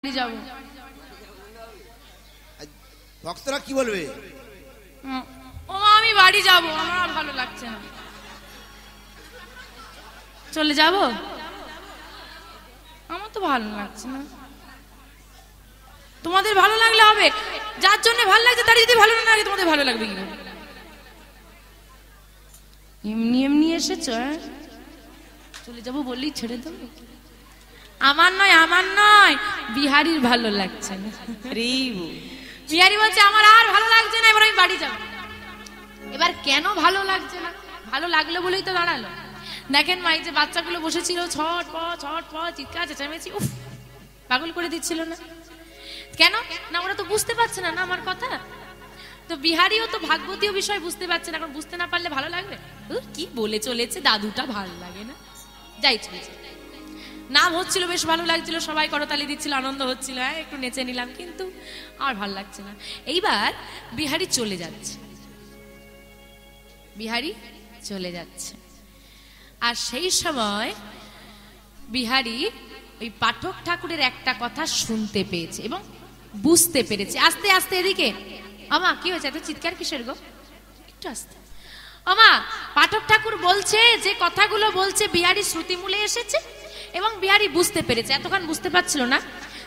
বাড়ি যাব। ভক্তরা কি বলবে? ও মা আমি বাড়ি যাব, আমার আর ভালো লাগছে না। চলে যাব? আমার তো ভালো লাগছে না। তোমাদের ভালো লাগলে হবে, যার জন্য ভালো লাগছে তার যদি ভালো না লাগে তোমাদের ভালো লাগবে কি করে? এমনি এমনি এসেছো, চলে যাবো বললেই ছেড়ে দেবো? আমার নয়, আমার নয়, বিহারীর ভালো লাগছে না। বিহারী বলছে আমার আর ভালো লাগছে না, এবার আমি বাড়ি যাব। এবার কেন ভালো লাগছে না? ভালো লাগলো বলেই তো দাঁড়ালো। দেখেন মা, এই যে বাচ্চাগুলো বসেছিল ছটফট চিৎকার চেঁচামেচি, উফ পাগল করে দিচ্ছিল না কেন? না ওরা তো বুঝতে পারছে না আমার কথা। তো বিহারীও তো ভাগবতীয় বিষয় বুঝতে পারছে না, এখন বুঝতে না পারলে ভালো লাগবে? কি বলে চলেছে দাদুটা, ভালো লাগে না, যাই চলেছে। নাম হচ্ছিল, বেশ ভালো লাগছিল, সবাই করতালি দিচ্ছিল, আনন্দ হচ্ছিল, হ্যাঁ একটু নেচে নিলাম, কিন্তু আর ভালো লাগছে না। এইবার বিহারী চলে যাচ্ছে, বিহারী চলে যাচ্ছে। আর সেই সময় বিহারী ওই পাঠক ঠাকুরের একটা কথা শুনতে পেয়েছে এবং বুঝতে পেরেছে। আস্তে আস্তে এদিকে, আমা কি হয়েছে, এত চিৎকার কিসের গো? একটু আস্তে। আমা, পাঠক ঠাকুর বলছে যে কথাগুলো বলছে বিহারী শ্রুতিমূলে এসেছে এবং বিহারী বুঝতে পেরেছে। এতক্ষণ বুঝতে পারছিল না,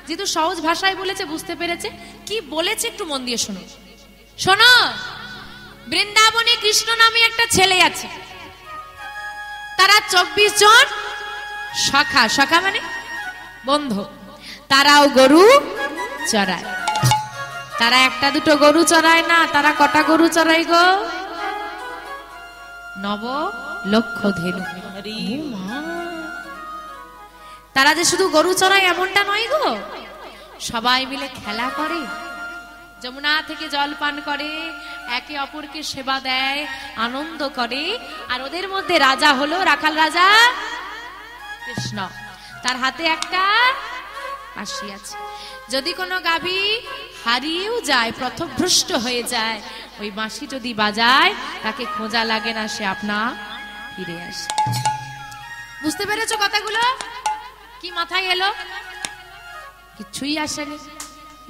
যেহেতু সহজ ভাষায় বলেছে বুঝতে পেরেছে। কি বলেছে একটু মন দিয়ে শোনো। শোনো, বৃন্দাবনে কৃষ্ণ নামে একটা ছেলে আছে, তারা 24 জন সখা, সখা মানে বন্ধু, তারাও গরু চড়ায়। তারা একটা দুটো গরু চড়ায় না, তারা কটা গরু চড়ায় গো? 9 লক্ষ ধেনু। তারা যে শুধু গরু চড়ায় এমনটা নয় গো, সবাই মিলে খেলা করে, যমুনা থেকে জল পান করে, একে অপরকে সেবা দেয়, আনন্দ করে। আর ওদের মধ্যে রাজা হলো রাখাল রাজা কৃষ্ণ, তার হাতে একটা বাঁশি আছে। যদি কোনো গাভী হারিয়েও যায়, পথভ্রষ্ট হয়ে যায়, ওই বাঁশি যদি বাজায় তাকে খোঁজা লাগে না, সে আপনা ফিরে আসে। বুঝতে পেরেছো কথাগুলো? কি মাথায় এলো? কিছুই আসেনি।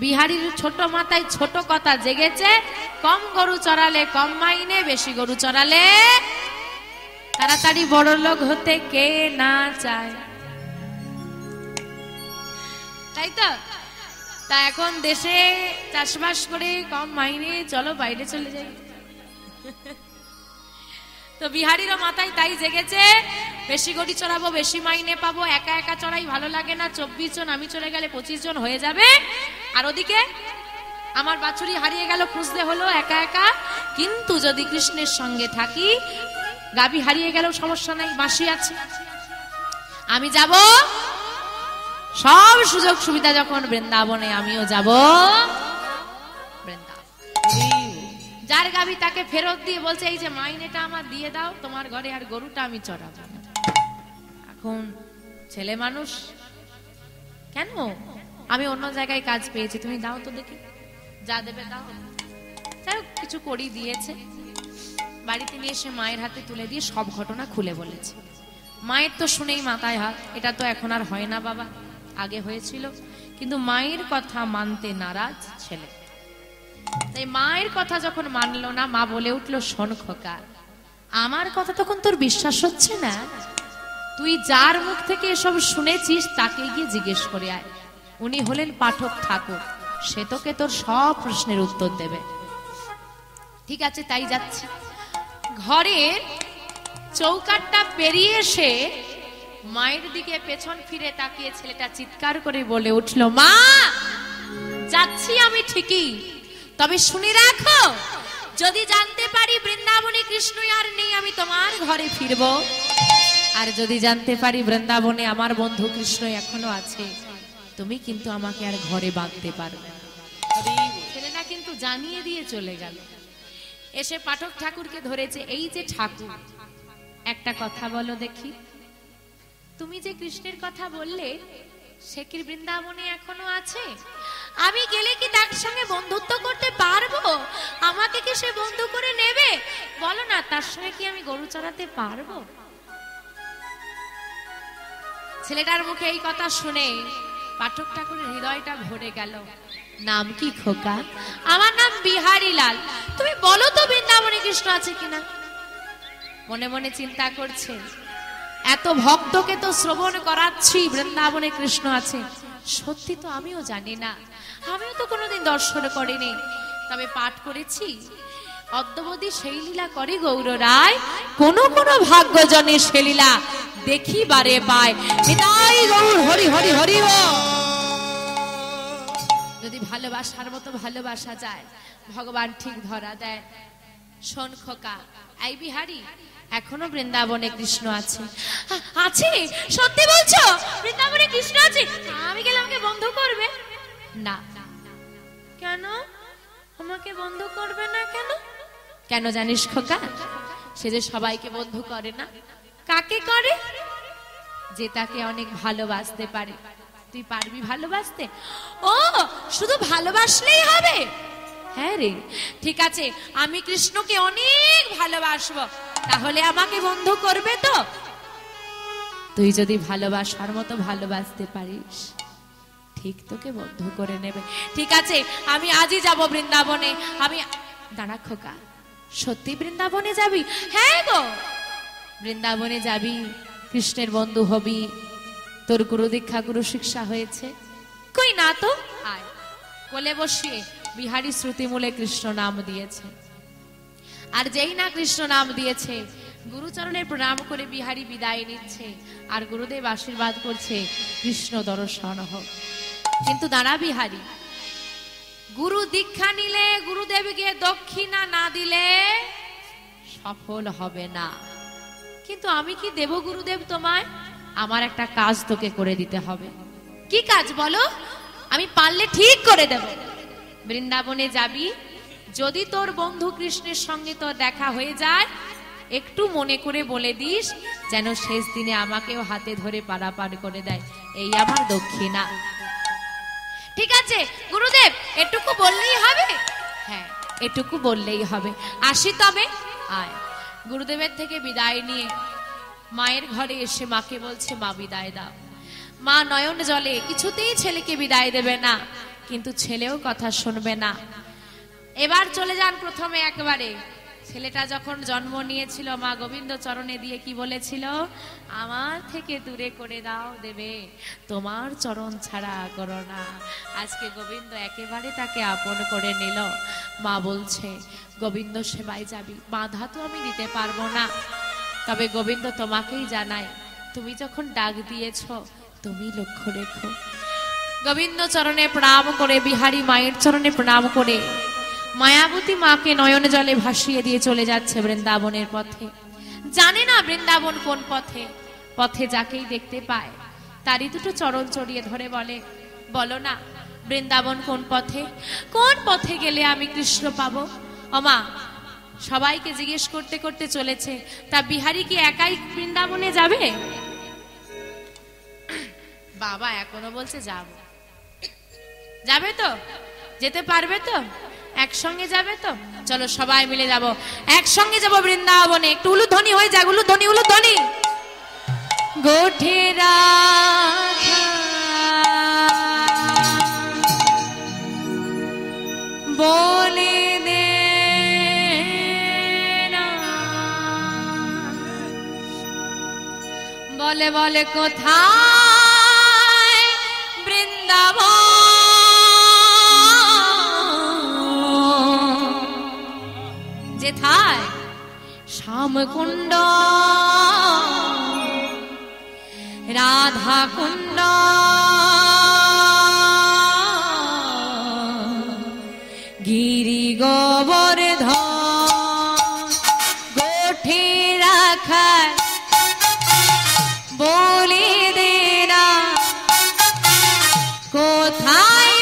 বিহারীর ছোট মাথায় ছোট কথা জেগেছে। কম গরু চড়ালে কম মাইনে, বেশি গরু চড়ালে তাড়াতাড়ি বড় লোক হতে কে না চায়, তাই তো? তা এখন দেশে চাষবাস করে কম মাইনে, চলো বাইরে চলে যাই। তো বিহারীরও মাথায় তাই জেগেছে, বেশি গরু চড়াবো, বেশি মাইনে পাবো, একা একা চড়াই ভালো লাগে না, 24 জন আমি চলে গেলে 25 জন হয়ে যাবে। আর ওদিকে আমার বাছুরি হারিয়ে গেল, খুঁজতে হলো একা একা। কিন্তু যদি কৃষ্ণের সঙ্গে থাকি, গাভী হারিয়ে গেলেও সমস্যা নাই, বাঁশি আছে, আমি যাব। সব সুযোগ সুবিধা যখন বৃন্দাবনে, আমিও যাব বৃন্দাবন। যার গাভী তাকে ফেরত দিয়ে বলছে, এই যে মাইনেটা আমার দিয়ে দাও, তোমার ঘরে আর গরুটা আমি চড়াবো না। এখন ছেলে মানুষ, কেন, আমি অন্য জায়গায় কাজ পেয়েছি, তুমি দাও তো দেখি, যা দেবে দাও। যাই হোক কিছু করি দিয়েছে। বাড়িতে নিয়ে এসে মায়ের হাতে তুলে দিয়ে সব ঘটনা খুলে বলেছে। মায়ের তো শুনেই মাথায় হাত, এটা তো এখন আর হয় না বাবা, আগে হয়েছিল। কিন্তু মায়ের কথা মানতে নারাজ ছেলে, তাই মায়ের কথা যখন মানলো না, মা বলে উঠলো, শোন খোকা, আমার কথা তখন তোর বিশ্বাস হচ্ছে না, তুই যার মুখ থেকে এসব শুনেছিস তাকে গিয়ে জিজ্ঞেস করে আয়। উনি হলেন পাঠক ঠাকুর, সে তোকে তোর সব প্রশ্নের উত্তর দেবে। ঠিক আছে, তাই যাচ্ছি। ঘরের চৌকাঠটা পেরিয়ে এসে মায়ের দিকে পেছন ফিরে তাকিয়ে ছেলেটা চিৎকার করে বলে উঠলো, মা যাচ্ছি আমি ঠিকই, তবে শুনে রাখো, যদি জানতে পারি বৃন্দাবনে কৃষ্ণ আর নেই, আমি তোমার ঘরে ফিরবো। আর যদি জানতে পারি বৃন্দাবনে আমার বন্ধু কৃষ্ণ এখনো আছে, তুমি কিন্তু আমাকে আর ঘরে বাঁধতে পারবে না। ছেলেটা কিন্তু জানিয়ে দিয়ে চলে গেল। এসে পাঠক ঠাকুরকে ধরেছে, এই যে ঠাকুর, একটা কথা বলো দেখি, তুমি যে কৃষ্ণের কথা বললে, সে কি বৃন্দাবনে এখনো আছে? আমি গেলে কি তার সঙ্গে বন্ধুত্ব করতে পারবো? আমাকে কি সে বন্ধু করে নেবে? বলো না, তার সঙ্গে কি আমি গরু চড়াতে পারবো? ছেলেটার মুখে এই কথা শুনে পাঠক ঠাকুরের হৃদয়টা ভরে গেল। নাম কি খোকা? আমার নাম বিহারী লাল। তুমি বলো তো বৃন্দাবনে কৃষ্ণ আছে কিনা। মনে মনে চিন্তা করছে, এত ভক্তকে তো শ্রবণ করাচ্ছি বৃন্দাবনে কৃষ্ণ আছে, সত্যি তো আমিও জানি না, আমিও তো কোনোদিন দর্শন করিনি, তবে পাঠ করেছি অদ্যবধি সেই লীলা করে গৌর রায়, কোন কোন ভাগ্যজনে সে লীলা দেখিবারে পায়। নিতাই গৌর হরি হরি হরি। যদি ভালোবাসার মতো ভালোবাসা যায়, ভগবান ঠিক ধরা দেয়। শোন খোকা, এই বিহারী, এখনো বৃন্দাবনে কৃষ্ণ আছে? আছে? সত্যি বলছো? বৃন্দাবনে কৃষ্ণ আছে? আমি গেলে আমাকে বন্ধ করবে না। কেন আমাকে বন্ধ করবে না? কেন কেন জানিস খোকা? সে যে সবাইকে বন্ধু করে না। কাকে করে? যে তাকে অনেক ভালোবাসতে পারে। তুই পারবি ভালোবাসতে? ও, শুধু ভালোবাসলেই হবে? হ্যাঁ রে, ঠিক আছে, আমি কৃষ্ণকে অনেক ভালোবাসবো, তাহলে আমাকে বন্ধু করবে তো? তুই যদি ভালোবাসার মতো ভালোবাসতে পারিস, ঠিক তোকে বন্ধু করে নেবে। ঠিক আছে, আমি আজই যাব বৃন্দাবনে। আমি দাঁড়া খোকা, সত্যি বৃন্দাবনে যাবি? হ্যাঁ গো, বৃন্দাবনে যাবি, কৃষ্ণের বন্ধু হবি। তোর গুরু দীক্ষা গুরু শিক্ষা হয়েছে? কই না তো। আয়, কোলে বসিয়ে বিহারী শ্রুতিমূলে কৃষ্ণ নাম দিয়েছে। আর যেই না কৃষ্ণ নাম দিয়েছে, গুরুচরণে প্রণাম করে বিহারী বিদায় নিচ্ছে, আর গুরুদেব আশীর্বাদ করছে কৃষ্ণ দর্শন হোক। কিন্তু দাঁড়া বিহারী, গুরু দীক্ষা নিলে গুরুদেবকে দক্ষিণা না দিলে সফল হবে না। কিন্তু আমি কি দেব গুরুদেব তোমায়? আমার একটা কাজ তোকে করে দিতে হবে। কি কাজ বলো? আমি পারলে ঠিক করে দেব। বৃন্দাবনে যাবি, যদি তোর বন্ধু কৃষ্ণের সঙ্গে তোর দেখা হয়ে যায়, একটু মনে করে বলে দিস যেন শেষ দিনে আমাকেও হাতে ধরে পারাপার করে দেয়, এই আমার দক্ষিণা। ঠিক আছে গুরুদেব, এটুকু বললেই হবে? হ্যাঁ, এটুকু বললেই হবে। আসি তবে। আয়। গুরুদেবের থেকে বিদায় নিয়ে মায়ের ঘরে এসে মাকে বলছে, মা বিদায় দাও। মা নয়ন জলে, কিছুতেই ছেলেকে বিদায় দেবে না, কিন্তু ছেলেও কথা শুনবে না। এবার চলে যান প্রথমে একবারে। ছেলেটা যখন জন্ম নিয়েছিল, মা গোবিন্দ চরণে দিয়ে কি বলেছিল? আমার থেকে দূরে করে দাও দেবে, তোমার চরণ ছাড়া করো না। আজকে গোবিন্দ একেবারে তাকে আপন করে নিল। মা বলছে, গোবিন্দ সেবায় যাবি, বাধা তো আমি দিতে পারবো না, তবে গোবিন্দ তোমাকেই জানাই, তুমি যখন ডাক দিয়েছ তুমি লক্ষ্য রেখো। গোবিন্দ চরণে প্রণাম করে, বিহারী মায়ের চরণে প্রণাম করে মায়াবতী মাকে নয়ন জলে ভাসিয়ে দিয়ে চলে যাচ্ছে বৃন্দাবনের পথে। জানে না বৃন্দাবন কোন পথে। পথে যাকেই দেখতে পায় তারই দুটো চরণ চড়িয়ে ধরে বলে, বলো না বৃন্দাবন কোন পথে? কোন পথে গেলে আমি কৃষ্ণ পাবো? ওমা, সবাইকে জিজ্ঞেস করতে করতে চলেছে। তা বিহারী কি একাই বৃন্দাবনে যাবে? বাবা এখনো বলছে যাব। যাবে তো? যেতে পারবে তো? একসঙ্গে যাবে তো? চলো সবাই মিলে যাব, একসঙ্গে যাব বৃন্দাবনে। একটু উলুধ্বনি হয়ে যাক, উলুধ্বনি উলুধ্বনি। গোঠেরা বলে দে না, বলে বলে কোথায় বৃন্দাবন? যেথায় শ্যামকুণ্ড রাধা কুণ্ড গিরি গোবর্ধন গোঠে রাখার বলে দে না, কোথায়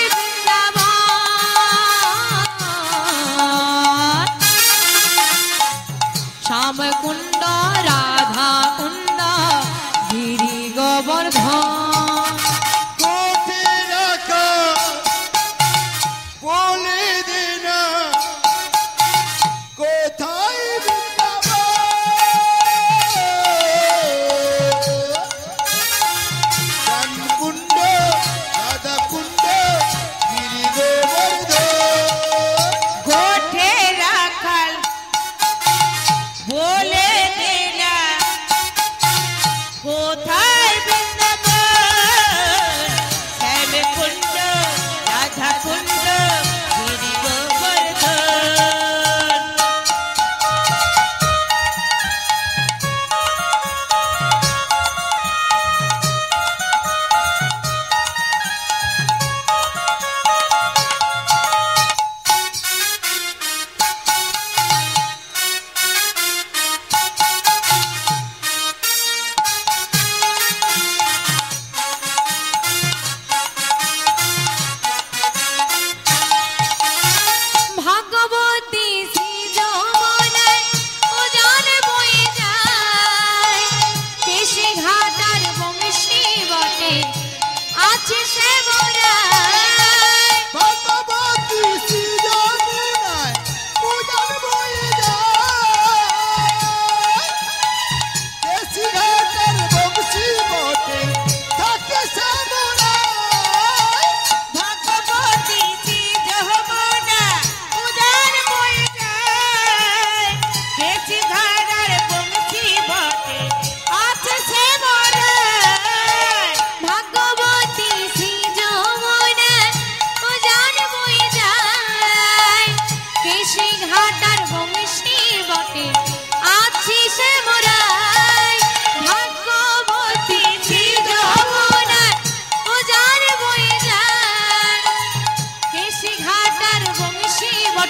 শ্যামকুণ্ড রাধা কুণ্ড গিরি গোবর্ধন কোথে রাখা বলে দে না, কোথায় বৃন্দাবন? শ্যামকুণ্ড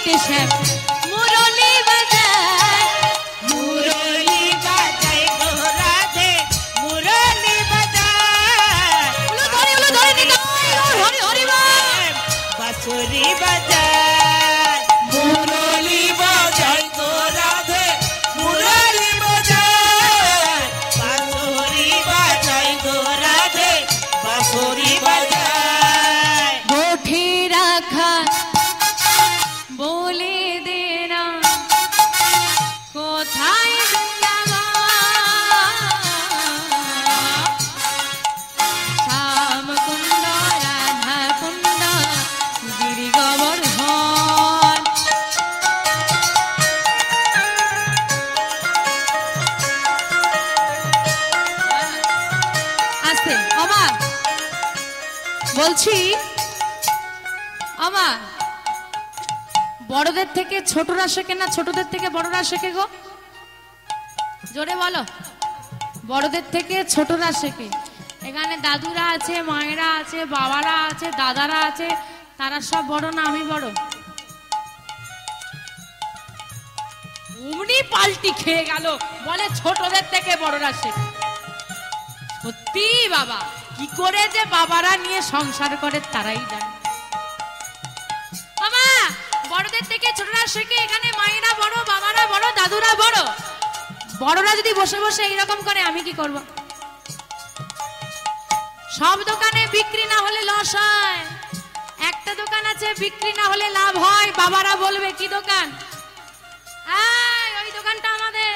বটে শ্যাম মুরলি বাজায় মুরলি বাজায় গো রাধে মুরলি বাজায় হরি হরি বল বাঁশুরি বাজায় মুরলি বাজায় গো রাধে মুরলি বাজায় বাঁশুরি বাজায় গো রাধে বাঁশুরি বাজায় গোঠে রাখা বলে দে না কোথায় শ্যাম কুণ্ড রাধা কুণ্ড গিরি গোবর্ধন আস্তে অমা বলছি অমা বড়দের থেকে ছোটরা শেখে না ছোটদের থেকে বড়রা শেখে গো জোরে বলো বড়দের থেকে ছোটরা শেখে এখানে দাদুরা আছে মায়েরা আছে বাবারা আছে দাদারা আছে তারা সব বড় না আমি বড় উমনি পাল্টি খেয়ে গেল বলে ছোটদের থেকে বড়রা শেখে সত্যি বাবা কি করে যে বাবারা নিয়ে সংসার করে তারাই জানে বাবা বড়দের থেকে ছোটরা শেখে এখানে মায়েরা বড় বাবারা বড় দাদুরা বড় বড়রা যদি বসে বসে এইরকম করে আমি কি করব সব দোকানে বিক্রি না হলে লস হয় একটা দোকান আছে বিক্রি না হলে লাভ হয় বাবারা বলবে কি দোকান ওই দোকানটা আমাদের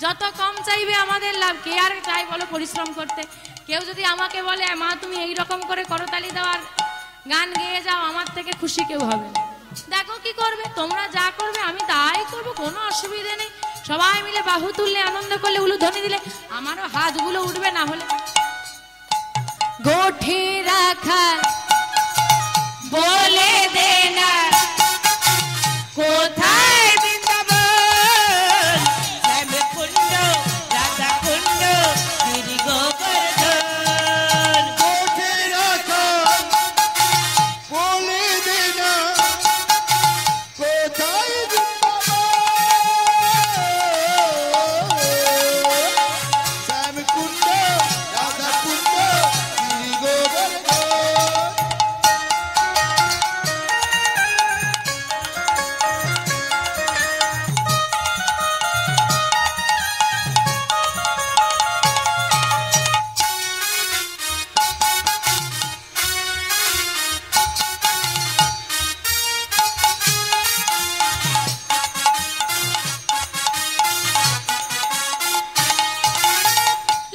যত কম চাইবে আমাদের লাভ কে আর চাই বলো পরিশ্রম করতে কেউ যদি আমাকে বলে মা তুমি এই রকম করে করতালি দাও আর গান গেয়ে যাও আমার থেকে খুশি কেউ হবে না দেখো কি করবে তোমরা যা করবে আমি তাই করব কোনো অসুবিধা নেই সবাই মিলে বাহু তুললে আনন্দ করলে উলুধ্বনি দিলে আমারও হাতগুলো উঠবে না হলে গোঠে রাখা বলে দে না কোথায় বৃন্দাবন শ্যাম কুণ্ড রাধা কুণ্ড গিরি গোবর্ধন কোঠে রাখা বলে দে না কোথায় শ্যামকুণ্ড রাধাকুণ্ড গিরি গোবর্ধন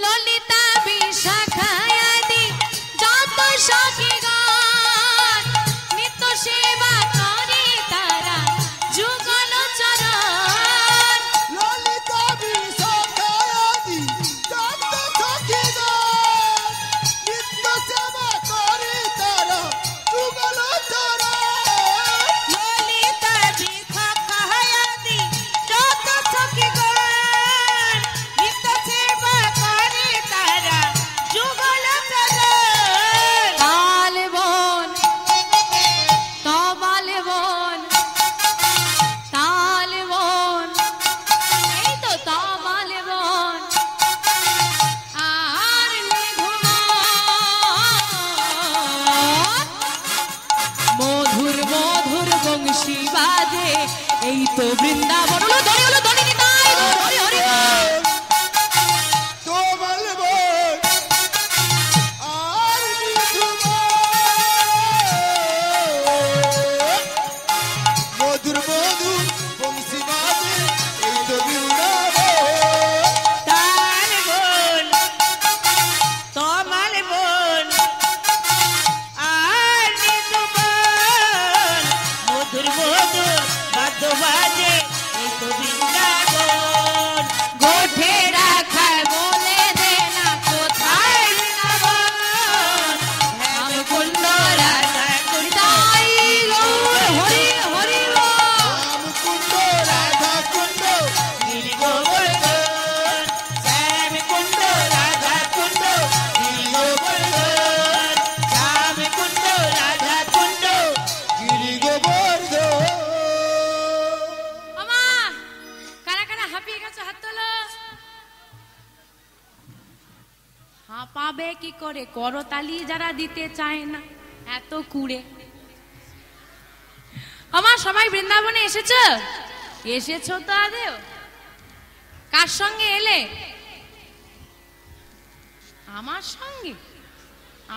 ললিতা বিশাখায়াদি যত সখীগণ নিত্য সেবা করে তারা যুগল চরণ ললিতা বিশাখায়াদি যত সখীগণ নিত্য সেবা করে তারা যুগল চরণ ললিতা বিশাখায়াদি যত সখীগণ নিত্য সেবা করে তারা যুগল চরণ তাল বন তমাল বন তাল বন এই তো তমাল বন আর মধুর মধুর বংশী বাজে এই তো বৃন্দাবন হলো ধরে হলো ধরে নিতাই হরি হরি তোমার বল আর মধুর মধুর বংশী বাজে এই তো বৃন্দাবন তাল বন তমাল বন আর নিতুবন মধুর মধুর বাদ্য বাজে এই তো বৃন্দাবন হবে কি করে, করতালি যারা দিতে চায় না, এত কুড়ে। আমার সবাই বৃন্দাবনে এসেছো? এসেছো তো আদেও? কার সঙ্গে এলে? আমার সঙ্গে?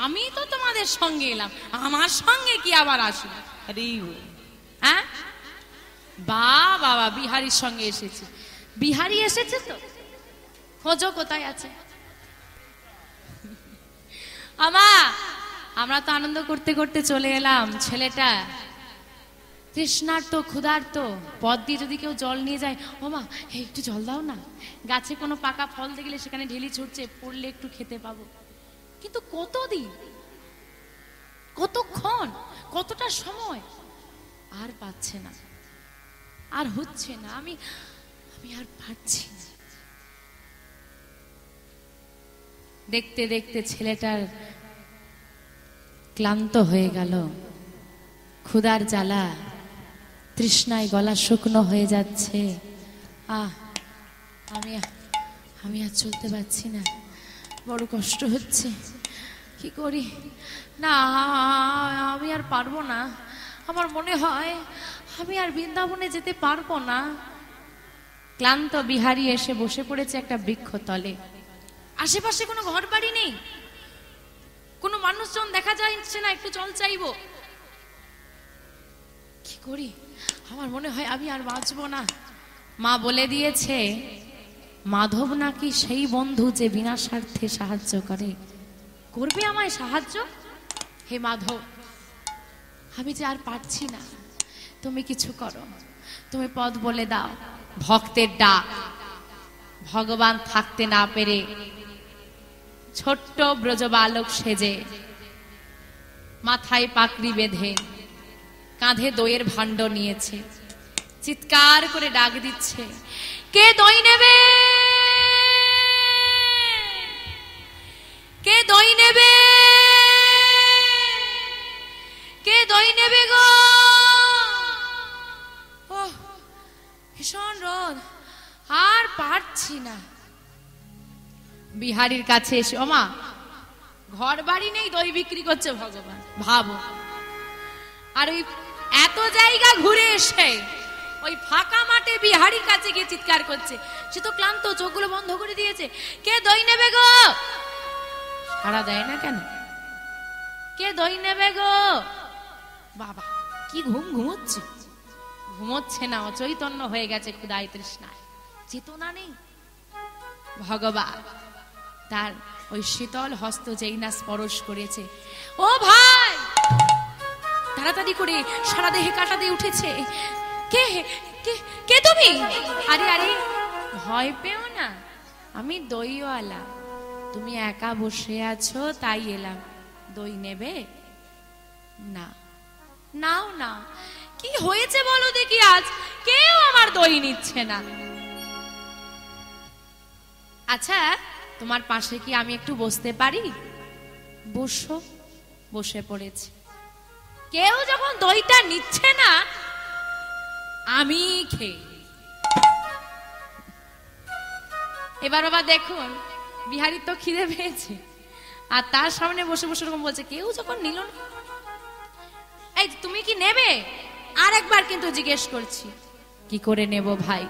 আমি তো তোমাদের সঙ্গে এলাম, আমার সঙ্গে কি আবার আসলো? হ্যাঁ, বাবা বিহারীর সঙ্গে এসেছি। বিহারী এসেছে তো, খোঁজো কোথায় আছে। আমরা তো আনন্দ করতে করতে চলে এলাম। ছেলেটা তৃষ্ণার্ত, ক্ষুধার্ত, পথ দিয়ে যদি কেউ জল নিয়ে যায়, ও মা একটু জল দাও না। গাছে কোনো পাকা ফল দেখলে সেখানে ঢেলি ছুটছে, পড়লে একটু খেতে পাবো। কিন্তু কতদিন, কতক্ষণ, কতটা সময়, আর পাচ্ছে না, আর হচ্ছে না। আমি আর পারছি না। দেখতে দেখতে ছেলেটার ক্লান্ত হয়ে গেল, ক্ষুধার জ্বালা, তৃষ্ণায় গলা শুকনো হয়ে যাচ্ছে। আমি আর চলতে পারছি না, বড় কষ্ট হচ্ছে। কি করি? না, আমি আর পারবো না। আমার মনে হয় আমি আর বৃন্দাবনে যেতে পারবো না। ক্লান্ত বিহারী এসে বসে পড়েছে একটা বৃক্ষ তলে। আশেপাশে কোনো ঘর বাড়ি নেই, কোনো মানুষজন দেখা যাচ্ছে না। একটু জল চাইবো, কি করি? আমার মনে হয় আমি আর বাঁচবো না। মা বলে দিয়েছে, মাধব নাকি সেই বন্ধু যে বিনা স্বার্থে সাহায্য করে। করবে আমায় সাহায্য? হে মাধব, আমি যে আর পারছি না, তুমি কিছু করো, তুমি পথ বলে দাও। ভক্তের ডাক। ভগবান থাকতে না পেরে ছোট্ট ব্রজবালক সেজে, মাথায় পাকড়ি বেঁধে, কাঁধে দইয়ের ভাণ্ড নিয়েছে, চিৎকার করে ডাক দিচ্ছে, কে দই নেবে? কে দই নেবে? কে দই নেবে গো? ভীষণ রোদ, আর পারছি না। বিহারীর কাছে এসে, ওমা ঘর বাড়ি নেই, দই বিক্রি করছে ভগবান, ভাবো। আর ওই এত জায়গা ঘুরে এসে ওই ফাঁকা মাঠে বিহারীর কাছে গিয়ে চিৎকার করছে। সে তো ক্লান্ত, চোখগুলো বন্ধ করে দিয়েছে। কে দই নেবে গো? সাড়া দেয় না কেন? কে দই নেবে গো? বাবা কি ঘুমোচ্ছে? ঘুমোচ্ছে না, অচৈতন্য হয়ে গেছে ক্ষুধায় তৃষ্ণায়, চেতনা নেই। ভগবান তার ওই শীতল হস্ত যেই না স্পর্শ করেছে, ও ভাই তাড়াতাড়ি করে সারা দেহে কাঁটা দিয়ে উঠেছে। কে কে কে তুমি? আরে আরে ভয় পেও না, আমি দইওয়ালা। তুমি একা বসে আছো তাই এলাম। দই নেবে? না। নাও না। কি হয়েছে বলো দেখি, আজ কেউ আমার দই নিচ্ছে না। আচ্ছা তোমার পাশে কি আমি একটু বসতে পারি? বসো। বসে পড়েছি। কেউ যখন দইটা নিচ্ছে না, আমি খেয়ে। এবার বাবা দেখুন, বিহারীর তো খিদে পেয়েছে, আর তার সামনে বসে বসে এরকম বলছে, কেউ যখন নিল না। এই তুমি কি নেবে? আর একবার কিন্তু জিজ্ঞেস করছি। কি করে নেব ভাই,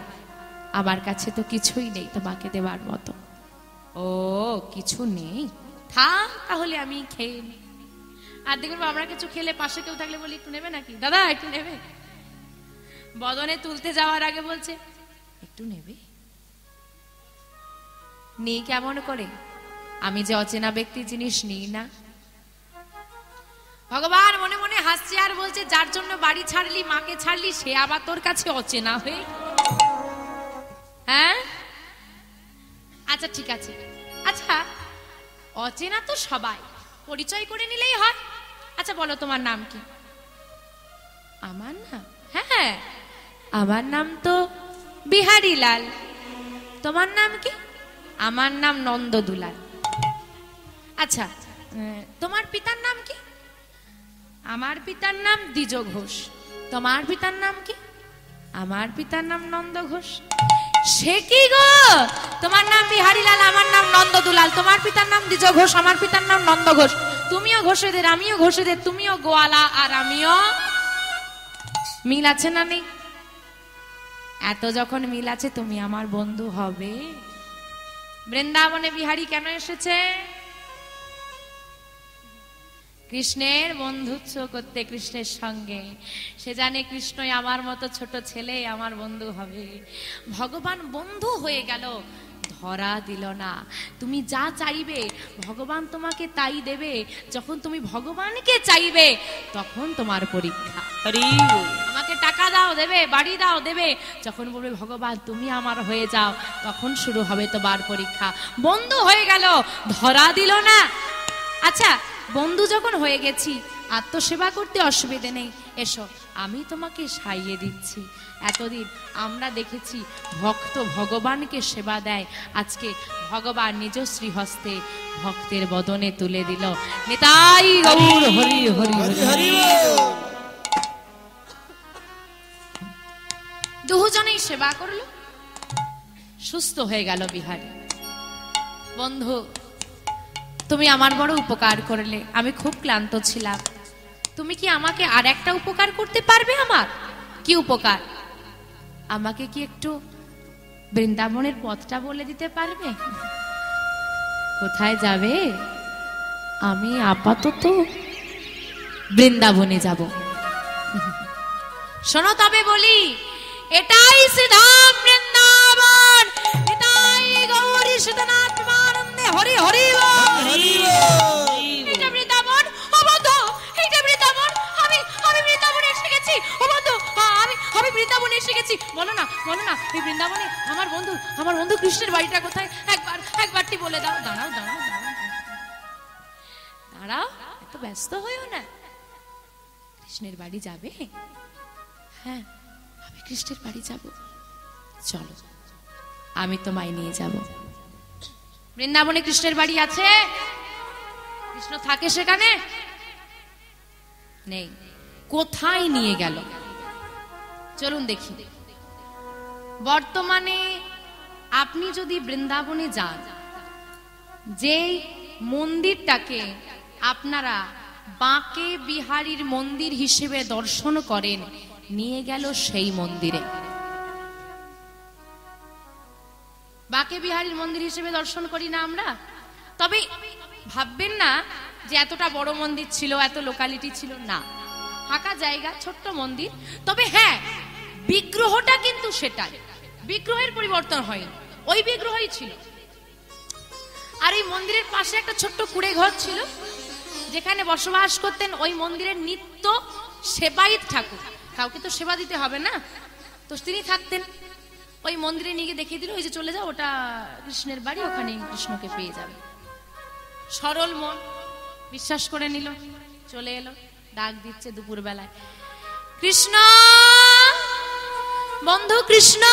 আমার কাছে তো কিছুই নেই তোমাকে দেবার মতো। ও কিছু নেই, থাক তাহলে আমি খেয়ে নি। আর দেখুন আমরা কিছু খেলে পাশে কেউ থাকলে বলি, একটু নেবে নাকি দাদা, একটু নেবে? বদনে তুলতে যাওয়ার আগে বলছে, একটু নেবে? নেই কেমন করে? আমি যে অচেনা ব্যক্তি, জিনিস নিই না। ভগবান মনে মনে হাসছে আর বলছে, যার জন্য বাড়ি ছাড়লি, মাকে ছাড়লি, সে আবার তোর কাছে অচেনা হয়ে? হ্যাঁ আচ্ছা ঠিক আছে। আচ্ছা অচেনা তো সবাই, পরিচয় করে নিলেই হয়। আচ্ছা বলো তোমার নাম কি? আমার নাম? হ্যাঁ আমার নাম তো বিহারী লাল। তোমার নাম কি? আমার নাম নন্দ দুলাল। আচ্ছা তোমার পিতার নাম কি? আমার পিতার নাম দ্বিজ ঘোষ। তোমার পিতার নাম কি? আমার পিতার নাম নন্দ ঘোষ। সে কি গো, তোমার নাম বিহারীলাল, আমার নাম নন্দদুলাল, তোমার পিতার নাম দ্বিজ ঘোষ, আমার পিতার নাম নন্দ ঘোষ, তুমিও ঘোষেদের আমিও ঘোষেদের, তুমিও গোয়ালা আর আমিও, মিল আছে না নেই? এত যখন মিল আছে তুমি আমার বন্ধু হবে। বৃন্দাবনে বিহারী কেন এসেছে? কৃষ্ণের বন্ধুত্ব করতে, কৃষ্ণের সঙ্গে। সে জানে কৃষ্ণই আমার মতো ছোট ছেলে আমার বন্ধু হবে। ভগবান বন্ধু হয়ে গেল, ধরা দিল না। তুমি যা চাইবে ভগবান তোমাকে তাই দেবে। যখন তুমি ভগবানকে চাইবে তখন তোমার পরীক্ষা। হরি বল। আমাকে টাকা দাও, দেবে, বাড়ি দাও, দেবে। যখন বলবে ভগবান তুমি আমার হয়ে যাও, তখন শুরু হবে তোমার পরীক্ষা। বন্ধু হয়ে গেল, ধরা দিল না। আচ্ছা, বন্ধু যখন হয়ে গেছি, আত্মসেবা করতে অসুবিধে নেই, এসো আমি তোমাকে সাইয়ে দিচ্ছি। এতদিন আমরা দেখেছি ভক্ত ভগবানকে সেবা দেয়, আজকে ভগবান নিজ শ্রীহস্তে ভক্তের বদনে তুলে দিল। নিতাই গৌর হরি হরি হরি। দুজনেই সেবা করলো, সুস্থ হয়ে গেল বিহারী। বন্ধু, তুমি আমার বড় উপকার করলে, আমি খুব ক্লান্ত ছিলাম। তুমি কি আমাকে আর একটা উপকার করতে পারবে? আমার কি উপকার? আমাকে কি একটু বৃন্দাবনের পথটা বলে দিতে পারবে? কোথায় যাবে? আমি আপাতত বৃন্দাবনে যাব। শোনো তবে বলি, এটাই শ্রীধাম বৃন্দাবন। এটাই গৌরী সুতনাথ প্রেমানন্দে হরি হরি বল। এটা বৃন্দাবন, ও বন্ধু, এটা বৃন্দাবন। আমি বৃন্দাবনে এসে গেছি, ও বন্ধু, আমি বৃন্দাবনে এসে গেছি। বলো না, বলো না, এই বৃন্দাবনে আমার বন্ধু কৃষ্ণের বাড়িটা কোথায়? একবারটি বলে দাও। দাঁড়াও দাঁড়াও দাঁড়াও দাঁড়াও, এত ব্যস্ত হয়েও না। কৃষ্ণের বাড়ি যাবে? হ্যাঁ, আমি কৃষ্ণের বাড়ি যাব। চলো, আমি তোমায় নিয়ে যাব। বৃন্দাবনে কৃষ্ণের বাড়ি আছে? কৃষ্ণ থাকে সেখানে? নেই। কোথায় নিয়ে গেল? চলুন দেখি। বর্তমানে আপনি যদি বৃন্দাবনে যান, যে মন্দিরটাকে আপনারা বাঁকে বিহারীর মন্দির হিসেবে দর্শন করেন, নিয়ে গেল সেই মন্দিরে। বাঁকে বিহারীর মন্দির হিসেবে দর্শন করি না আমরা? তবে ভাববেন না যে এতটা বড় মন্দির ছিল, এত লোকালিটি ছিল না, ফাঁকা জায়গা, ছোট্ট মন্দির। তবে হ্যাঁ, বিগ্রহটা কিন্তু সেটাই, বিগ্রহের পরিবর্তন হয়নি, ওই বিগ্রহই ছিল। আর এই মন্দিরের পাশে একটা ছোট্ট কুড়ে ঘর ছিল, যেখানে বসবাস করতেন ওই মন্দিরের নিত্য সেবায়িত ঠাকুর। কাউকে তো সেবা দিতে হবে না, তো তিনি থাকতেন। ওই মন্দিরে নিয়ে গিয়ে দেখিয়ে দিল, ওই যে চলে যাও, ওটা কৃষ্ণের বাড়ি, ওখানে কৃষ্ণকে পেয়ে যাবে। সরল মন বিশ্বাস করে নিল, চলে এলো। ডাক দিচ্ছে দুপুর বেলায়, কৃষ্ণ বন্ধু, কৃষ্ণ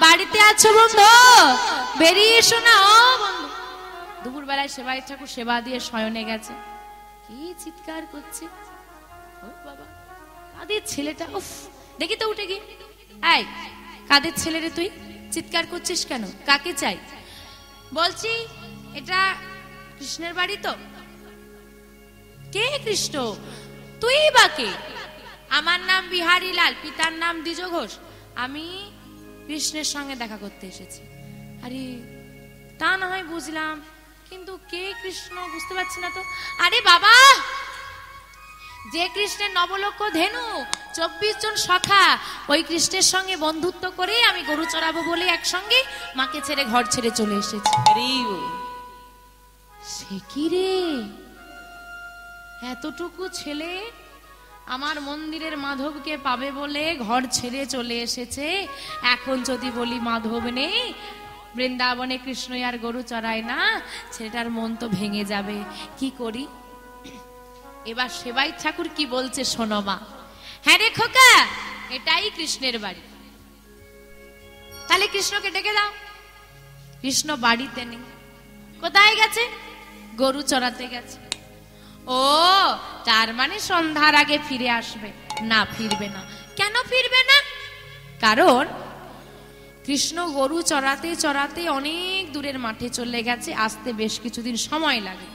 বাড়িতে আছো বন্ধু? বেরিয়ে এসো না। ও বন্ধু, দুপুর বেলায় সেবায়িত ঠাকুর সেবা দিয়ে শয়নে গেছে। কি চিৎকার করছে, ও বাবা, কাদের ছেলেটা, উফ, দেখি তো উঠে গিয়ে। এই, কাদের ছেলে রে তুই? চিৎকার করছিস কেন? কাকে চাই? বলছি এটা কৃষ্ণের বাড়ি তো। কে কৃষ্ণ? তুই বা কে? আমার নাম বিহারীলাল, পিতার নাম দ্বিজ ঘোষ, আমি কৃষ্ণের সঙ্গে দেখা করতে এসেছি। আরে তা না হয় বুঝলাম, কিন্তু কে কৃষ্ণ বুঝতে পারছি না তো। আরে বাবা, যে কৃষ্ণের নবলক্ষ ধেনু, 24 জন সখা, ওই কৃষ্ণের সঙ্গে বন্ধুত্ব করে আমি গরু চড়াবো বলে একসঙ্গে মাকে ছেড়ে ঘর ছেড়ে চলে এসেছি। সে কি রে, এতটুকু ছেলে আমার মন্দিরের মাধবকে পাবে বলে ঘর ছেড়ে চলে এসেছে। এখন যদি বলি মাধব নেই, বৃন্দাবনে কৃষ্ণ আর গরু চড়ায় না, ছেলেটার মন তো ভেঙে যাবে। কি করি? এবার সেবাই ঠাকুর কি বলছে শোনো মা। হ্যাঁ রে খোকা, এটাই কৃষ্ণের বাড়ি। তাহলে কৃষ্ণকে ডেকে দাও। কৃষ্ণ বাড়িতে নেই, কোথায় গেছে? গরু চড়াতে গেছে। ও, তার মানে সন্ধ্যার আগে ফিরে আসবে? না, ফিরবে না। কেন ফিরবে না? কারণ কৃষ্ণ গরু চড়াতে চড়াতে অনেক দূরের মাঠে চলে গেছে, আসতে বেশ কিছুদিন সময় লাগে।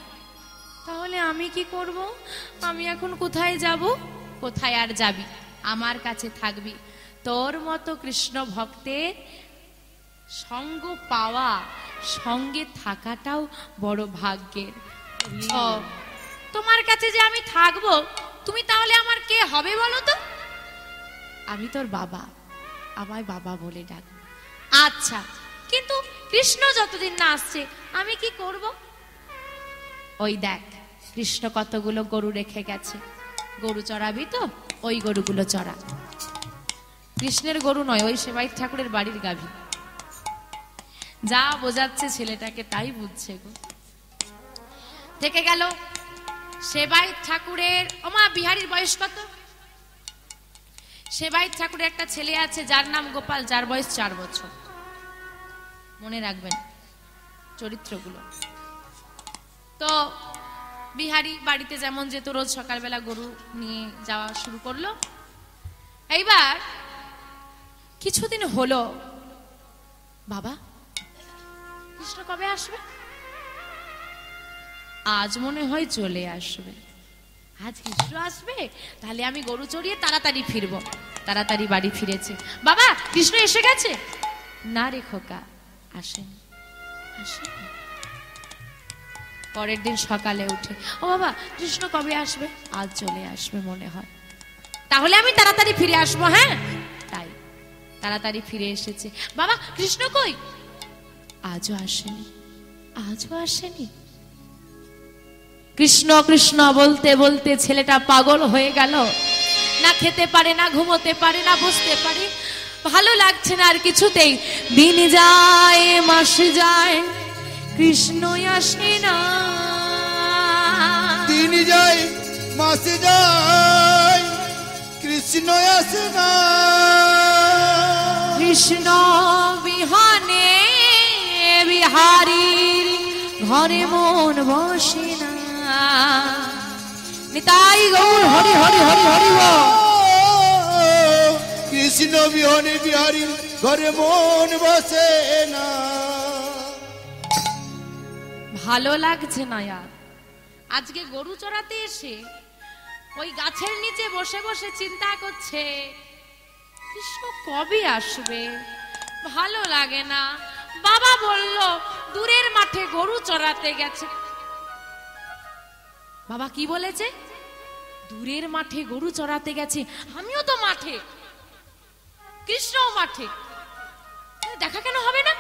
তাহলে আমি কি করব? আমি এখন কোথায় যাব? কোথায় আর যাবি, আমার কাছে থাকবি। তোর মতো কৃষ্ণ ভক্তের সঙ্গ পাওয়া, সঙ্গে থাকাটাও বড় ভাগ্যের। ও, তোমার কাছে যে আমি থাকবো, তুমি তাহলে আমার কে হবে বলো তো? আমি তোর বাবা, আমায় বাবা বলে ডাক। আচ্ছা, কিন্তু কৃষ্ণ যতদিন না আসছে আমি কি করব? ওই দেখ, কৃষ্ণ কতগুলো গরু রেখে গেছে, গরু চড়াবি তো? ওই গরুগুলো চড়া। কৃষ্ণের গরু নয়, ওই সেবাই ঠাকুরের বাড়ির গাভী। যা বোঝাচ্ছে ছেলেটাকে তাই বুঝছে গো। থেকে গেল সেবাই ঠাকুরের, ওমা বিহারীর বয়স কত? সেবাই ঠাকুরের একটা ছেলে আছে যার নাম গোপাল, যার বয়স 4 বছর। মনে রাখবেন চরিত্রগুলো। তো বিহারী বাড়িতে যেমন যেত, রোজ সকালবেলা গরু নিয়ে যাওয়া শুরু করলো। এইবার কিছুদিন হলো, বাবা কৃষ্ণ কবে আসবে? আজ মনে হয় চলে আসবে। আজ কৃষ্ণ আসবে, তাহলে আমি গরু চড়িয়ে তাড়াতাড়ি ফিরবো। তাড়াতাড়ি বাড়ি ফিরেছে। বাবা কৃষ্ণ এসে গেছে? না রে খোকা, আসেনি। আসেনি। পরের দিন সকালে উঠে, ও বাবা কৃষ্ণ কবে আসবে? আজ চলে আসবে মনে হয়, তাহলে আমি তাড়াতাড়ি ফিরে আসবো। হ্যাঁ, তাই তাড়াতাড়ি ফিরে এসেছে। বাবা কৃষ্ণ কই? আজও আসেনি, আজও আসেনি। কৃষ্ণ কৃষ্ণ বলতে বলতে ছেলেটা পাগল হয়ে গেল। না খেতে পারে, না ঘুমোতে পারে, না বসতে পারে, ভালো লাগছে না আর কিছুতেই। দিন যায় মাস যায়, কৃষ্ণ আসে না। দিন যায় মাস যায়, কৃষ্ণ আসে না। কৃষ্ণ বিহানে বিহারীর ঘরে মন বসে না। নিতাই গৌর হরি হরি হরি হরি বল। কৃষ্ণ বিহনে বিহারীর ঘরে মন বসে না। ভালো লাগছে না আর। আজকে গরু চড়াতে এসে ওই গাছের নিচে বসে বসে চিন্তা করছে কৃষ্ণ কবে আসবে, ভালো লাগে না। বাবা বলল দূরের মাঠে গরু চড়াতে গেছে। বাবা কি বলেছে? দূরের মাঠে গরু চড়াতে গেছে। আমিও তো মাঠে, কৃষ্ণও মাঠে, দেখা কেন হবে না?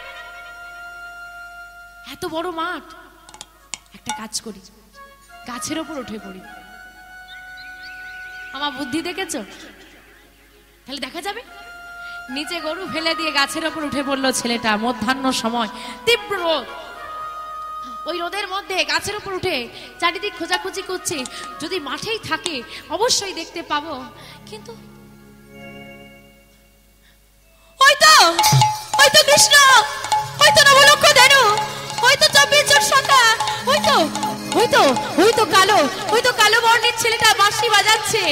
এত বড় মাঠ। একটা কাজ করি, গাছের ওপর উঠে পড়ি। আমার বুদ্ধি দেখেছো? তাহলে দেখা যাবে। নিচে গরু ফেলে দিয়ে গাছের ওপর উঠে পড়লো ছেলেটা। মধ্যাহ্ন সময়, তীব্র রোদ। ওই রোদের মধ্যে গাছের উপর উঠে চারিদিক খোঁজাখুঁজি করছে, যদি মাঠেই থাকে অবশ্যই দেখতে পাবো। কিন্তু হয়তো কৃষ্ণ, হয়তো নবলক্ষ ধেনু, হয়তো 24 জন সখা, হয়তো কালো বর্ণের ছেলেটা বাঁশি বাজাচ্ছে।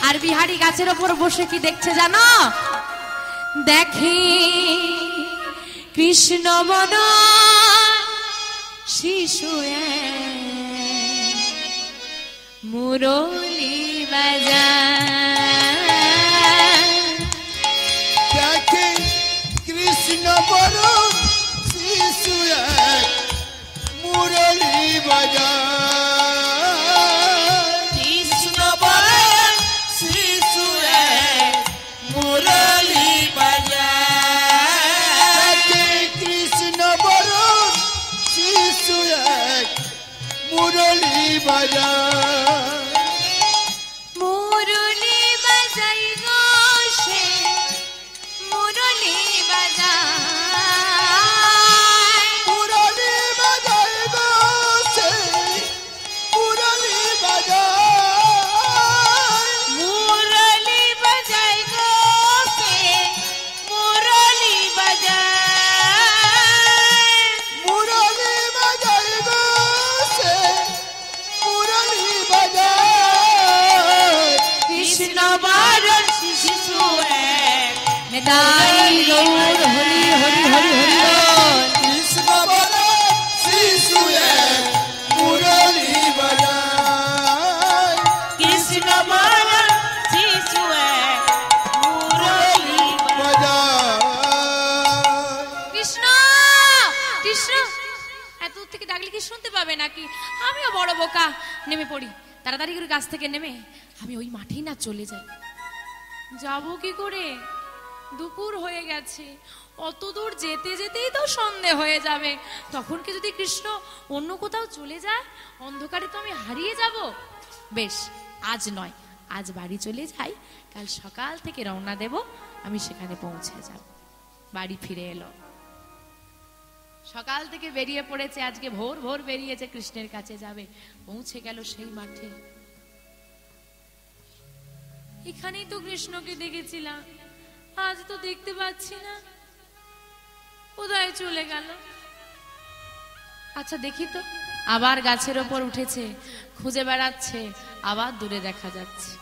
আর বিহারী গাছের ওপর বসে কি দেখছে জানো? দেখে কৃষ্ণ মন শিশু মুরলি বাজায়। দেখে কৃষ্ণ বড় শিশু মুরলি বাজায়। কৃষ্ণ বরণ শিশু মুরলি বাজায়। দেখে কৃষ্ণ বড় শিশু মুরলি বাজায়। মুরলি বাজাই গো সে মুরলি বাজায়। মুরলি বাজায় গো সে মুরলি বাজায়। মুরলি বাজায় গো সে মুরলি বাজায়। মুরলি বাজায় গো সে মুরলি বাজায়। কৃষ্ণ বরণ শিশু নিতাই গৌর হরি হরি হরি হরি বল। কৃষ্ণ বলে শিশু এক মুরলী বাজায়, কৃষ্ণ বলা শিশু এক মুরলী বাজায়। কৃষ্ণ কৃষ্ণ এত দূর থেকে ডাকলে কি শুনতে পাবে নাকি? আমিও বড় বোকা, নেমে পড়ি তাড়াতাড়ি করে গাছ থেকে নেমে আমি ওই মাঠেই না চলে যাই। যাবো কি করে? দুপুর হয়ে গেছে, অত দূর যেতে যেতেই তো সন্ধে হয়ে যাবে। তখন কি যদি কৃষ্ণ অন্য কোথাও চলে যায়, অন্ধকারে তো আমি হারিয়ে যাব। বেশ, আজ নয়, আজ বাড়ি চলে যাই, কাল সকাল থেকে রওনা দেব, আমি সেখানে পৌঁছে যাব। বাড়ি ফিরে এলো, সকাল থেকে বেরিয়ে পড়েছে, আজকে ভোর ভোর বেরিয়েছে কৃষ্ণের কাছে যাবে। পৌঁছে গেল সেই মাঠে, এখানেই তো কৃষ্ণকে দেখেছিলাম, আজ তো দেখতে পাচ্ছি না, কোথায় চলে গেল? আচ্ছা দেখি তো, আবার গাছের ওপর উঠেছে, খুঁজে বেড়াচ্ছে, আবার দূরে দেখা যাচ্ছে।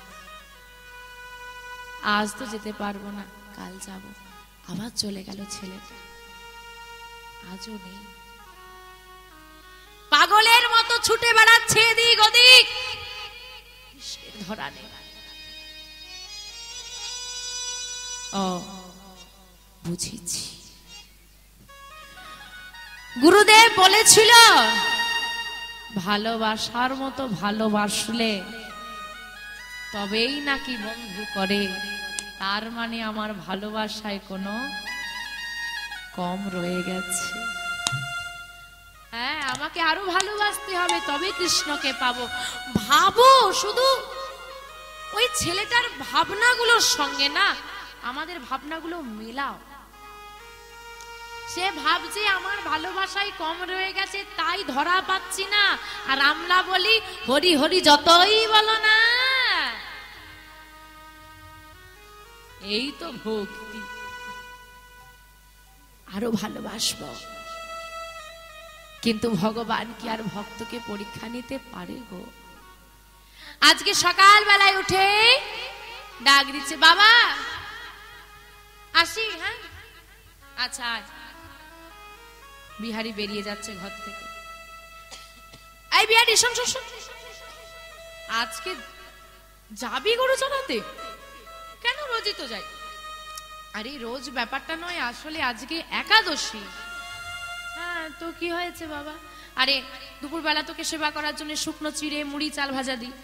আজ তো যেতে পারবো না, কাল যাব। আবার চলে গেল ছেলেটা, আজও নেই। পাগলের মতো ছুটে বেড়াচ্ছে এদিক ওদিক, কৃষ্ণের ধরা নেই। ও বুঝেছি, গুরুদেব বলেছিল ভালোবাসার মতো ভালোবাসলে তবেই নাকি বন্ধু করে। তার মানে আমার ভালোবাসায় কোনো কম রয়ে গেছে। হ্যাঁ, আমাকে আরো ভালোবাসতে হবে, তবে কৃষ্ণকে পাবো। ভাবো শুধু ওই ছেলেটার ভাবনাগুলোর সঙ্গে না আমাদের ভাবনাগুলো মেলাও। সে ভাবছে আমার ভালোবাসায় কম রয়ে গেছে, তাই ধরা পাচ্ছি না। আর আমরা বলি হরি হরি যতই বলো না, এই তো ভক্তি। আরো ভালোবাসবো, কিন্তু ভগবান কি আর ভক্তকে পরীক্ষা নিতে পারে গো? আজকে সকাল বেলায় উঠে ডাক দিচ্ছে, বাবা আসি। হ্যাঁ আচ্ছা। বিহারি বেরিয়ে যাচ্ছে ঘর থেকে। এই বিহারি শোন শোন শোন, আজকে যাবি গরু চড়াতে? কেন? রোজই তো যাই। আরে রোজ ব্যাপারটা নয়, আসলে আজকে একাদশী। হ্যাঁ তো কি হয়েছে বাবা? আরে দুপুরবেলা তোকে সেবা করার জন্য শুকনো চিড়ে মুড়ি চাল ভাজা দিই,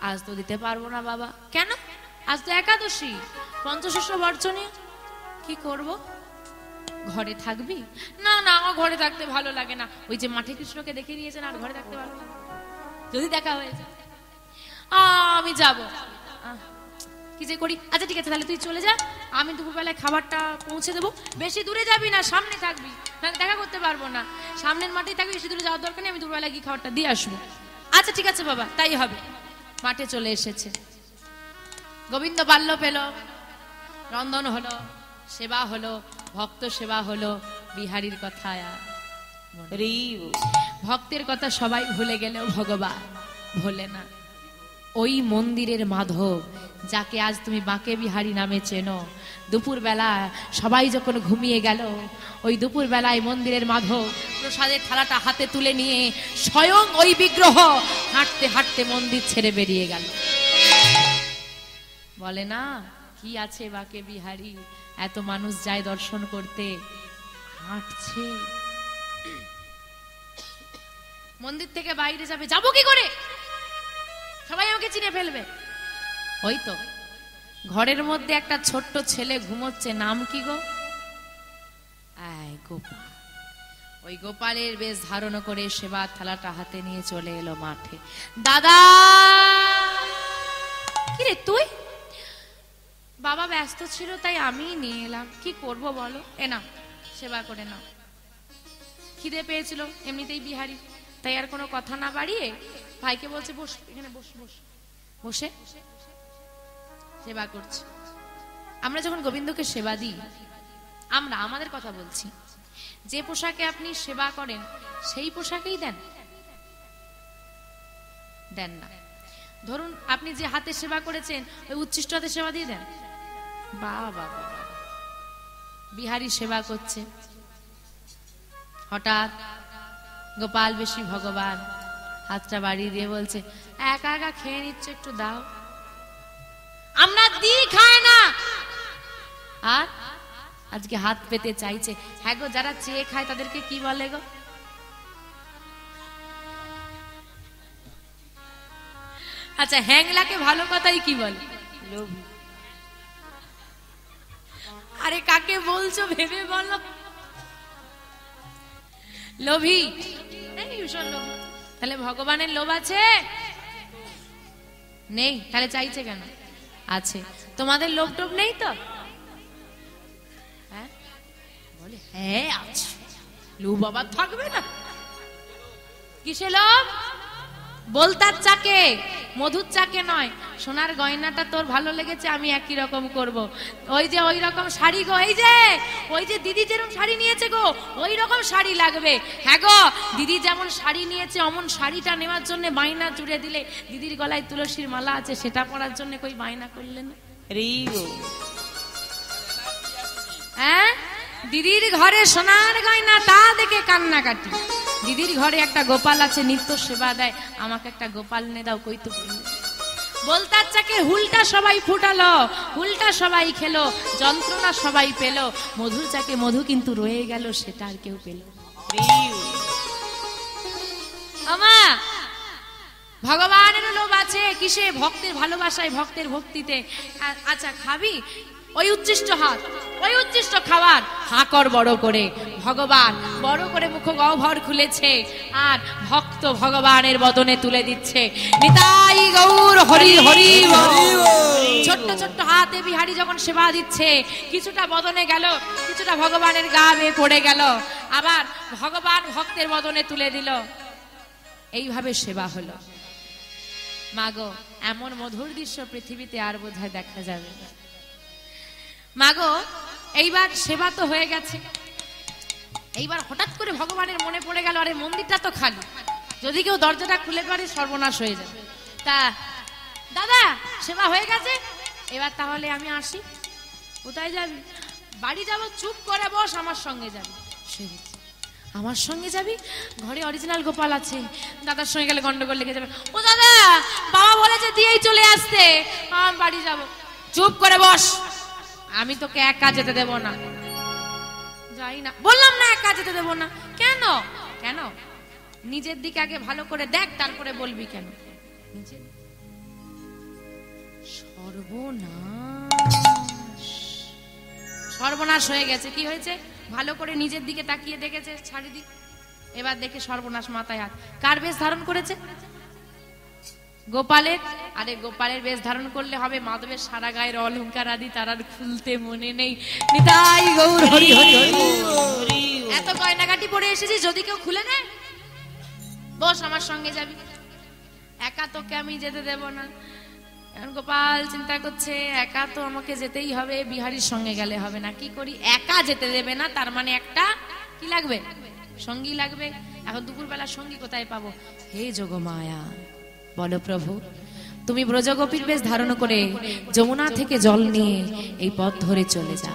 আজ তো দিতে পারবো না বাবা। কেন? আজ তো একাদশী, পঞ্চশস্য বর্জনীয়। কি করব? ঘরে থাকবি? না না, আমার ঘরে থাকতে ভালো লাগে না। ওই যে মাঠে কৃষ্ণকে দেখে নিয়েছেন, আর ঘরে থাকতে ভালো লাগে? যদি দেখা হয়ে যায় আমি যাব। কি যে করি? আচ্ছা ঠিক আছে, তাহলে তুই চলে যা, আমি দুপুরবেলায় খাবারটা পৌঁছে দেবো। বেশি দূরে যাবি না, সামনে থাকবি, নাহলে দেখা করতে পারবো না। সামনের মাঠেই থাকবি, বেশি দূরে যাওয়ার দরকার নেই, আমি দুপুরবেলায় গিয়ে খাবারটা দিয়ে আসবো। আচ্ছা ঠিক আছে বাবা, তাই হবে। মাঠে চলে এসেছে, গোবিন্দ বাল্য পেল, রন্ধন হলো, সেবা হলো, ভক্ত সেবা হলো। বিহারীর কথা ভক্তের কথা সবাই ভুলে গেলেও ভগবান ভোলে না। ওই মন্দিরের মাধব, যাকে আজ তুমি বাঁকে বিহারী নামে চেনো, দুপুর বেলা সবাই যখন ঘুমিয়ে গেল, ওই দুপুর বেলায় মন্দিরের মাধব প্রসাদের থালাটা হাতে তুলে নিয়ে স্বয়ং ওই বিগ্রহ হাঁটতে হাঁটতে মন্দির ছেড়ে বেরিয়ে গেল। বলে না কি আছে বাঁকে বিহারী, এত মানুষ যায় দর্শন করতে, হাঁটছে। মন্দির থেকে বাইরে যাবে, যাবো কি করে? সবাই আমাকে চিনে ফেলবে। ওই তো ঘরের মধ্যে একটা ছোট্ট ছেলে ঘুমোচ্ছে, নাম কি গো? গোপাল। ওই গোপালের বেশ ধারণ করে সেবার থালাটা হাতে নিয়ে চলে এলো মাঠে। দাদা! কিরে তুই? বাবা ব্যস্ত ছিল তাই আমি নিয়ে এলাম। কি করব বলো? এ নাও, সেবা করে নাও। খিদে পেয়েছিল এমনিতেই বিহারি, তাই আর কোনো কথা না বাড়িয়ে ভাইকে বলছে বস, এখানে বস বস। বসে সেবা করছে। আমরা যখন গোবিন্দকে সেবা দিই, আমরা আমাদের কথা বলছি, যে পোশাকে আপনি সেবা করেন সেই পোশাকেই দেন? দেন না। ধরুন আপনি যে হাতে সেবা করেছেন ওই উচ্ছিষ্ট হাতে সেবা দিয়ে দেন? বাবা বাবা, বিহারী সেবা করছে। হঠাৎ গোপাল বেশি ভগবান হাতটা বাড়িয়ে দিয়ে বলছে, একা একা খেয়ে নিচ্ছে, একটু দাও। আমরা দিই খায় না, আর আজকে হাত পেতে চাইছে। হ্যাঁ গো, যারা চেয়ে খায় তাদেরকে কি বলে গো? আচ্ছা, হ্যাংলাকে ভালো কথাই কি বলে? লোভী। আরে কাকে বলছো ভেবে বলো। লোভী, এই ভীষণ লোভী। তাহলে ভগবানের লোভ আছে? নেই। তাহলে চাইছে কেন? আছে। তোমাদের লোভ টোভ নেই তো? হ্যাঁ বলে, হ্যাঁ আছে। লোভ আবার থাকবে না? কিসে লোভ? বলতার চাকে, মধুর চাকে নয়। সোনার গয়নাটা তোর ভালো লেগেছে, আমি একই রকম করব। ওই যে ওই রকম শাড়ি গো, এই যে ওই যে দিদি যেরকম শাড়ি নিয়েছে গো, ওই রকম শাড়ি লাগবে। হ্যাঁ গো, দিদি যেমন শাড়ি নিয়েছে অমন শাড়িটা নেওয়ার জন্য বায়না জুড়ে দিলে, দিদির গলায় তুলসীর মালা আছে সেটা পরার জন্য কই বায়না করলে না? হ্যাঁ, দিদির ঘরে সোনার গয়না তা দেখে কান্নাকাটি। দিদির ঘরে একটা গোপাল আছে, নিত্য সেবা দেয়, আমাকে একটা গোপাল নে দাও, কই তো বলতার চাকে হুলটা সবাই ফুটালো, হুলটা সবাই খেলো, যন্ত্রণা সবাই পেল। মধুর চাকে মধু কিন্তু রয়ে গেল, সেটা আর কেউ পেল। আমা ভগবানের লোভ আছে কিসে? ভক্তের ভালোবাসায়, ভক্তের ভক্তিতে। আচ্ছা খাবি? ওই উচ্ছিষ্ট হাত, ওই উচ্ছিষ্ট খাবার হাকর বড় করে। ভগবান বড় করে মুখ গহ্বর খুলেছে, আর ভক্ত ভগবানের বদনে তুলে দিচ্ছে। নিতাই গৌর হরি হরি বল। ছোট্ট ছোট্ট হাতে বিহারী যখন সেবা দিচ্ছে, কিছুটা বদনে গেল, কিছুটা ভগবানের গা বেয়ে পড়ে গেল, আবার ভগবান ভক্তের বদনে তুলে দিল। এইভাবে সেবা হলো। মাগো, এমন মধুর দৃশ্য পৃথিবীতে আর বোধহয় দেখা যাবে না। মাগো, এইবার সেবা তো হয়ে গেছে, এইবার হঠাৎ করে ভগবানের মনে পড়ে গেল, আরে মন্দিরটা তো খালি, যদি কেউ দরজাটা খুলে পারে সর্বনাশ হয়ে যাবে। তা দাদা সেবা হয়ে গেছে, এবার তাহলে আমি আসি। কোথায় যাবি? বাড়ি যাব। চুপ করে বস, আমার সঙ্গে যাবি। আমার সঙ্গে যাবি? ঘরে অরিজিনাল গোপাল আছে, দাদার সঙ্গে গেলে গন্ডগোল লেগে যাবে। ও দাদা, বাবা বলেছে দিয়েই চলে আসতে, আমি বাড়ি যাব। চুপ করে বস, আমি তোকে একা যেতে দেব না। যাই না, বললাম না একা যেতে দেব না। কেন? কেন? নিজের দিকে আগে ভালো করে দেখ, তারপরে বলবি কেন। সর্বনাশ, সর্বনাশ হয়ে গেছে। কি হয়েছে? ভালো করে নিজের দিকে তাকিয়ে দেখেছে চারিদিক, এবার দেখে সর্বনাশ, মাথায় হাত। কার বেশ ধারণ করেছে? গোপালের। আরে গোপালের বেশ ধারণ করলে হবে, মাধবের সারা গায়ের অলংকার আদি তার আর খুলতে মনে নেই। নিতাই গৌর হরি হরি হরি। এত গয়নাগাটি পরে এসেছি, যদি কেউ খুলে নেয়? বস, আমার সঙ্গে যাবি। একা তোকে আমি যেতে দেব না। গোপাল চিন্তা করছে, একা তো আমাকে যেতেই হবে, বিহারীর সঙ্গে গেলে হবে না। কি করি? একা যেতে দেবে না, তার মানে একটা কি লাগবে? সঙ্গী লাগবে। এখন দুপুরবেলা সঙ্গী কোথায় পাবো? হে যোগমায়া, বলো প্রভু, তুমি ব্রজগোপীর বেশ ধারণ করে যমুনা থেকে জল নিয়ে এই পথ ধরে চলে যাও।